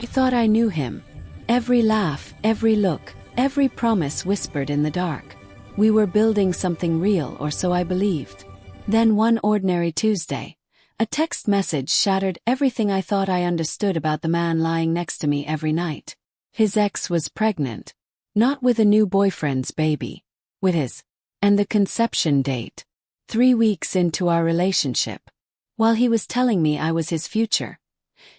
I thought I knew him. Every laugh, every look, every promise whispered in the dark. We were building something real, or so I believed. Then one ordinary Tuesday, a text message shattered everything I thought I understood about the man lying next to me every night. His ex was pregnant. Not with a new boyfriend's baby. With his. And the conception date. 3 weeks into our relationship. While he was telling me I was his future,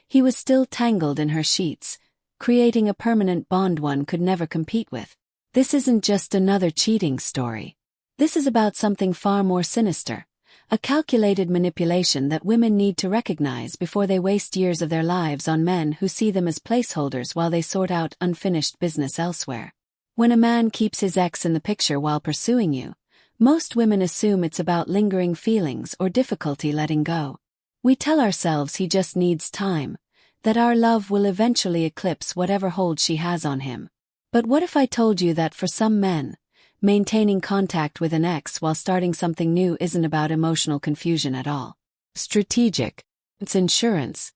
he was still tangled in her sheets, creating a permanent bond one could never compete with. This isn't just another cheating story. This is about something far more sinister. A calculated manipulation that women need to recognize before they waste years of their lives on men who see them as placeholders while they sort out unfinished business elsewhere. When a man keeps his ex in the picture while pursuing you, most women assume it's about lingering feelings or difficulty letting go. We tell ourselves he just needs time, that our love will eventually eclipse whatever hold she has on him. But what if I told you that for some men, maintaining contact with an ex while starting something new isn't about emotional confusion at all? Strategic. It's insurance.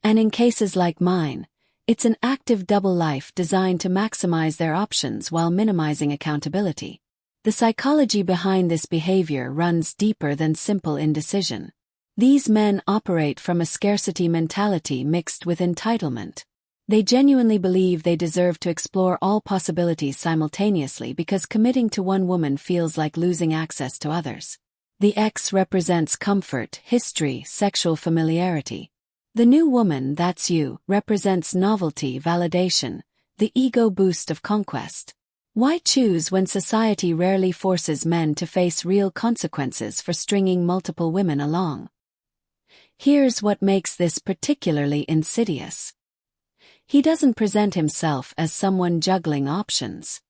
And in cases like mine, it's an active double life designed to maximize their options while minimizing accountability. The psychology behind this behavior runs deeper than simple indecision. These men operate from a scarcity mentality mixed with entitlement. They genuinely believe they deserve to explore all possibilities simultaneously because committing to one woman feels like losing access to others. The ex represents comfort, history, sexual familiarity. The new woman, that's you, represents novelty, validation, the ego boost of conquest. Why choose when society rarely forces men to face real consequences for stringing multiple women along? Here's what makes this particularly insidious. He doesn't present himself as someone juggling options.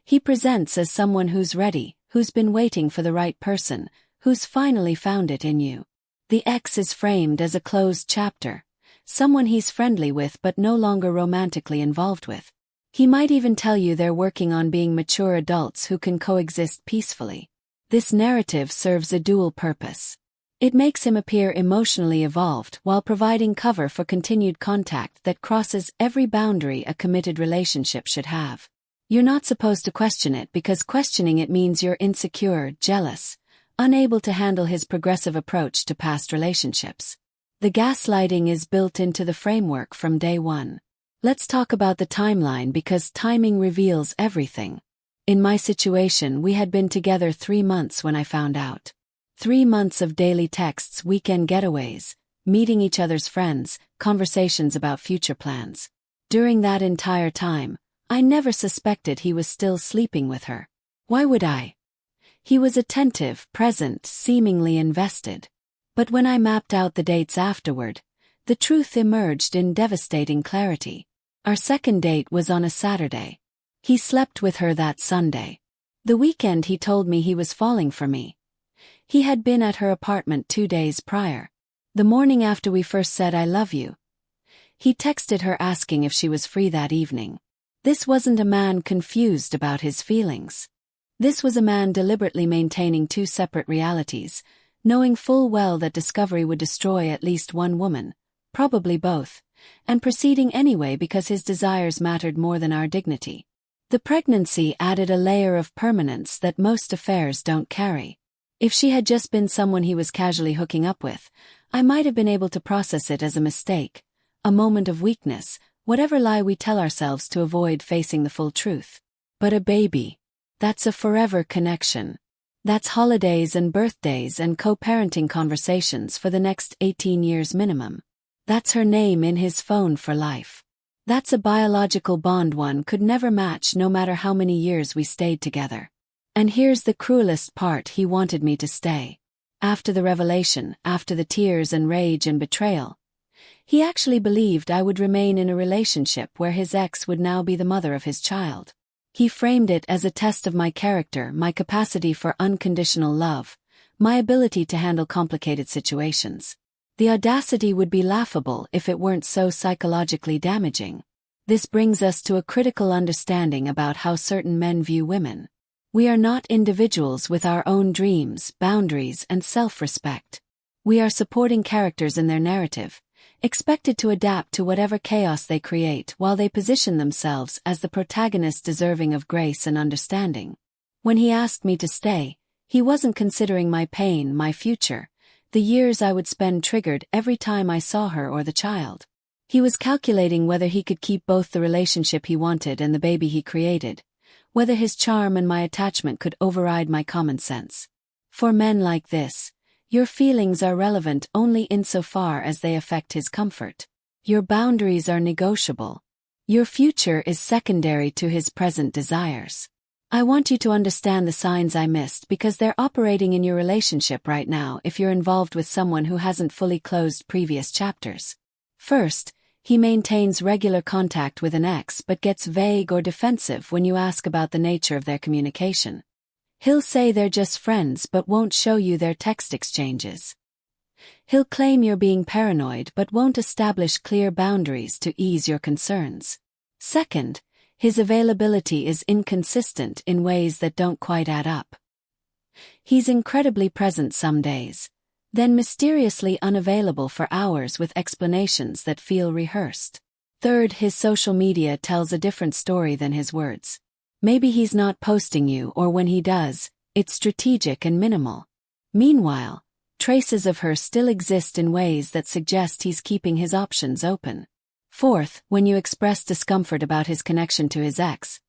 He presents as someone who's ready, who's been waiting for the right person, who's finally found it in you. The ex is framed as a closed chapter, someone he's friendly with but no longer romantically involved with. He might even tell you they're working on being mature adults who can coexist peacefully. This narrative serves a dual purpose. It makes him appear emotionally evolved while providing cover for continued contact that crosses every boundary a committed relationship should have. You're not supposed to question it because questioning it means you're insecure, jealous, unable to handle his progressive approach to past relationships. The gaslighting is built into the framework from day one. Let's talk about the timeline because timing reveals everything. In my situation, we had been together 3 months when I found out. 3 months of daily texts, weekend getaways, meeting each other's friends, conversations about future plans. During that entire time, I never suspected he was still sleeping with her. Why would I? He was attentive, present, seemingly invested. But when I mapped out the dates afterward, the truth emerged in devastating clarity. Our second date was on a Saturday. He slept with her that Sunday. The weekend he told me he was falling for me. He had been at her apartment 2 days prior. The morning after we first said I love you, he texted her asking if she was free that evening. This wasn't a man confused about his feelings. This was a man deliberately maintaining 2 separate realities, knowing full well that discovery would destroy at least one woman, probably both, and proceeding anyway because his desires mattered more than our dignity. The pregnancy added a layer of permanence that most affairs don't carry. If she had just been someone he was casually hooking up with, I might have been able to process it as a mistake, a moment of weakness, whatever lie we tell ourselves to avoid facing the full truth. But a baby, that's a forever connection. That's holidays and birthdays and co-parenting conversations for the next 18 years minimum. That's her name in his phone for life. That's a biological bond one could never match no matter how many years we stayed together. And here's the cruelest part: he wanted me to stay. After the revelation, after the tears and rage and betrayal, he actually believed I would remain in a relationship where his ex would now be the mother of his child. He framed it as a test of my character, my capacity for unconditional love, my ability to handle complicated situations. The audacity would be laughable if it weren't so psychologically damaging. This brings us to a critical understanding about how certain men view women. We are not individuals with our own dreams, boundaries, and self-respect. We are supporting characters in their narrative, expected to adapt to whatever chaos they create while they position themselves as the protagonist deserving of grace and understanding. When he asked me to stay, he wasn't considering my pain, my future, the years I would spend triggered every time I saw her or the child. He was calculating whether he could keep both the relationship he wanted and the baby he created, whether his charm and my attachment could override my common sense. For men like this, your feelings are relevant only insofar as they affect his comfort. Your boundaries are negotiable. Your future is secondary to his present desires. I want you to understand the signs I missed because they're operating in your relationship right now if you're involved with someone who hasn't fully closed previous chapters. First, he maintains regular contact with an ex but gets vague or defensive when you ask about the nature of their communication. He'll say they're just friends but won't show you their text exchanges. He'll claim you're being paranoid but won't establish clear boundaries to ease your concerns. Second, his availability is inconsistent in ways that don't quite add up. He's incredibly present some days, then mysteriously unavailable for hours with explanations that feel rehearsed. Third, his social media tells a different story than his words. Maybe he's not posting you, or when he does, it's strategic and minimal. Meanwhile, traces of her still exist in ways that suggest he's keeping his options open. Fourth, when you express discomfort about his connection to his ex,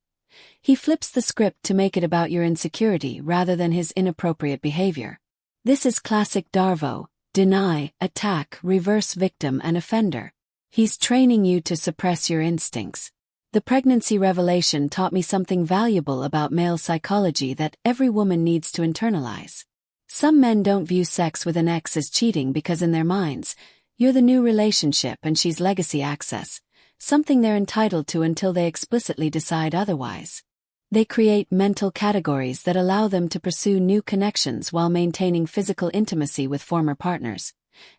he flips the script to make it about your insecurity rather than his inappropriate behavior. This is classic Darvo: deny, attack, reverse victim and offender. He's training you to suppress your instincts. The pregnancy revelation taught me something valuable about male psychology that every woman needs to internalize. Some men don't view sex with an ex as cheating because in their minds, you're the new relationship and she's legacy access, something they're entitled to until they explicitly decide otherwise. They create mental categories that allow them to pursue new connections while maintaining physical intimacy with former partners,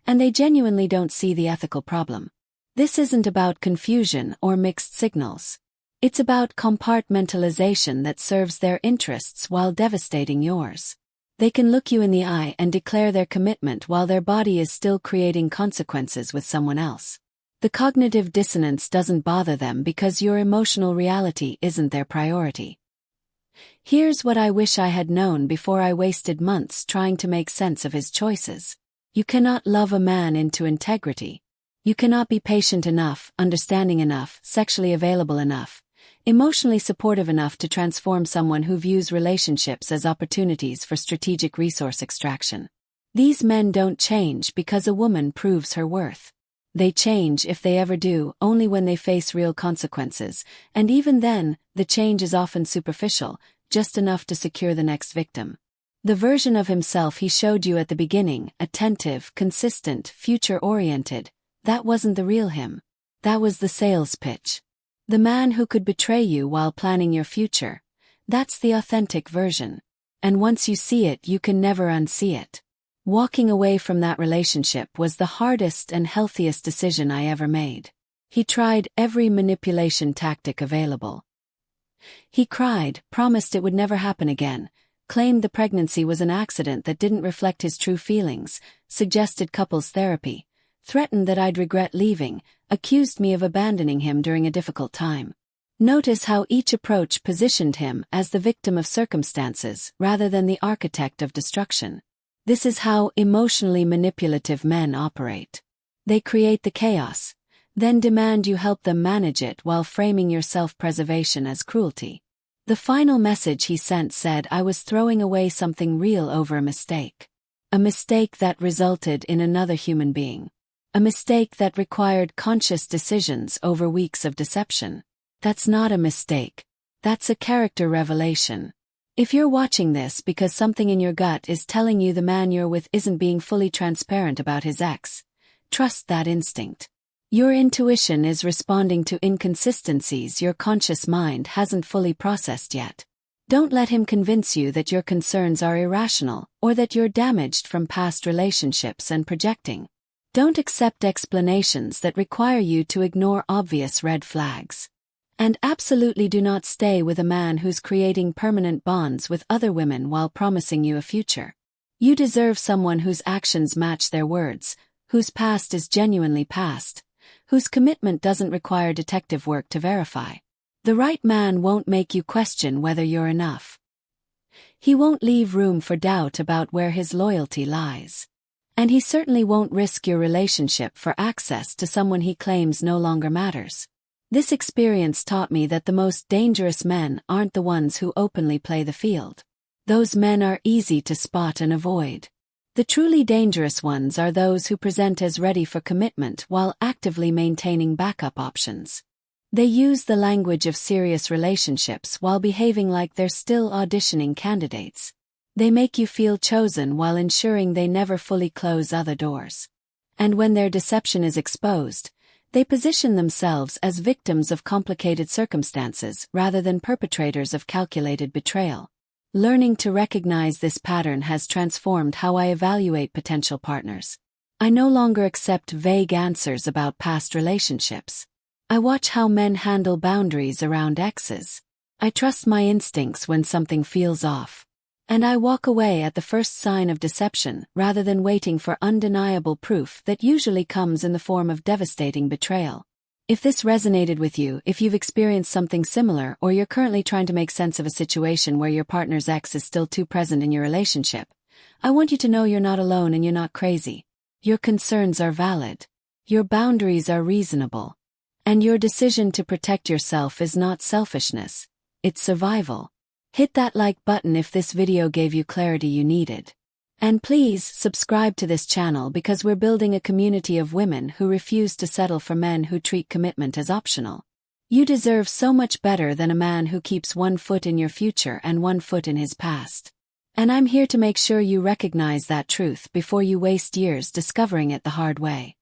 and they genuinely don't see the ethical problem. This isn't about confusion or mixed signals. It's about compartmentalization that serves their interests while devastating yours. They can look you in the eye and declare their commitment while their body is still creating consequences with someone else. The cognitive dissonance doesn't bother them because your emotional reality isn't their priority. Here's what I wish I had known before I wasted months trying to make sense of his choices. You cannot love a man into integrity. You cannot be patient enough, understanding enough, sexually available enough, emotionally supportive enough to transform someone who views relationships as opportunities for strategic resource extraction. These men don't change because a woman proves her worth. They change, if they ever do, only when they face real consequences, and even then, the change is often superficial, just enough to secure the next victim. The version of himself he showed you at the beginning, attentive, consistent, future-oriented, that wasn't the real him. That was the sales pitch. The man who could betray you while planning your future. That's the authentic version. And once you see it, you can never unsee it. Walking away from that relationship was the hardest and healthiest decision I ever made. He tried every manipulation tactic available. He cried, promised it would never happen again, claimed the pregnancy was an accident that didn't reflect his true feelings, suggested couples therapy, threatened that I'd regret leaving, accused me of abandoning him during a difficult time. Notice how each approach positioned him as the victim of circumstances rather than the architect of destruction. This is how emotionally manipulative men operate. They create the chaos, then demand you help them manage it while framing your self-preservation as cruelty. The final message he sent said I was throwing away something real over a mistake. A mistake that resulted in another human being. A mistake that required conscious decisions over weeks of deception. That's not a mistake. That's a character revelation. If you're watching this because something in your gut is telling you the man you're with isn't being fully transparent about his ex, trust that instinct. Your intuition is responding to inconsistencies your conscious mind hasn't fully processed yet. Don't let him convince you that your concerns are irrational or that you're damaged from past relationships and projecting. Don't accept explanations that require you to ignore obvious red flags. And absolutely do not stay with a man who's creating permanent bonds with other women while promising you a future. You deserve someone whose actions match their words, whose past is genuinely past, whose commitment doesn't require detective work to verify. The right man won't make you question whether you're enough. He won't leave room for doubt about where his loyalty lies. And he certainly won't risk your relationship for access to someone he claims no longer matters. This experience taught me that the most dangerous men aren't the ones who openly play the field. Those men are easy to spot and avoid. The truly dangerous ones are those who present as ready for commitment while actively maintaining backup options. They use the language of serious relationships while behaving like they're still auditioning candidates. They make you feel chosen while ensuring they never fully close other doors. And when their deception is exposed, they position themselves as victims of complicated circumstances rather than perpetrators of calculated betrayal. Learning to recognize this pattern has transformed how I evaluate potential partners. I no longer accept vague answers about past relationships. I watch how men handle boundaries around exes. I trust my instincts when something feels off. And I walk away at the first sign of deception rather than waiting for undeniable proof that usually comes in the form of devastating betrayal. If this resonated with you, if you've experienced something similar, or you're currently trying to make sense of a situation where your partner's ex is still too present in your relationship, I want you to know you're not alone and you're not crazy. Your concerns are valid. Your boundaries are reasonable. And your decision to protect yourself is not selfishness. It's survival. Hit that like button if this video gave you clarity you needed. And please subscribe to this channel because we're building a community of women who refuse to settle for men who treat commitment as optional. You deserve so much better than a man who keeps one foot in your future and one foot in his past. And I'm here to make sure you recognize that truth before you waste years discovering it the hard way.